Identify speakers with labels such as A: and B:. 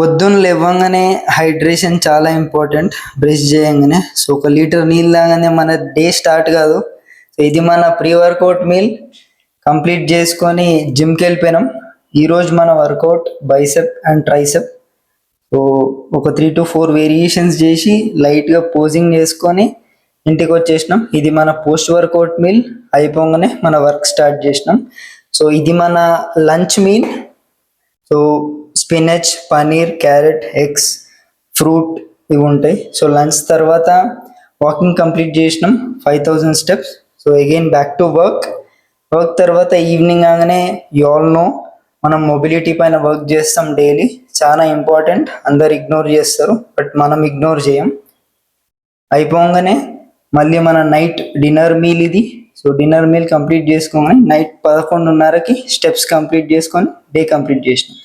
A: పొద్దున్న లేవగానే హైడ్రేషన్ చాలా ఇంపార్టెంట్. బ్రష్ చేయంగానే సో 1 లీటర్ నీళ్ళు తాగానే మన డే స్టార్ట్ కాదు. సో ఇది మన ప్రీ వర్కౌట్ మీల్ కంప్లీట్ చేసుకొని జిమ్కి వెళ్ళిపోయినాం. ఈరోజు మన workout bicep and tricep. So ఒక 3 to 4 వేరియేషన్స్ చేసి లైట్గా పోజింగ్ చేసుకొని ఇంటికి వచ్చేసినాం. ఇది మన పోస్ట్ వర్కౌట్ మీల్ అయిపోగానే మన వర్క్ స్టార్ట్ చేసినాం. సో ఇది మన lunch meal. So spinach, paneer, carrot, eggs, fruit ఇవి ఉంటాయి. సో లంచ్ తర్వాత వాకింగ్ కంప్లీట్ చేసినాం 5000 steps. So again back to work తర్వాత ఈవినింగ్ కాగానే యు ఆల్ నో మనం మొబిలిటీ పైన వర్క్ చేస్తాం డైలీ. చాలా ఇంపార్టెంట్, అందరు ఇగ్నోర్ చేస్తారు బట్ మనం ఇగ్నోర్ చేయం. అయిపోగానే మళ్ళీ మన నైట్ డిన్నర్ మీల్ ఇది. సో డిన్నర్ మీల్ కంప్లీట్ చేసుకోగానే నైట్ 11:30కి స్టెప్స్ కంప్లీట్ చేసుకొని డే కంప్లీట్ చేసినాం.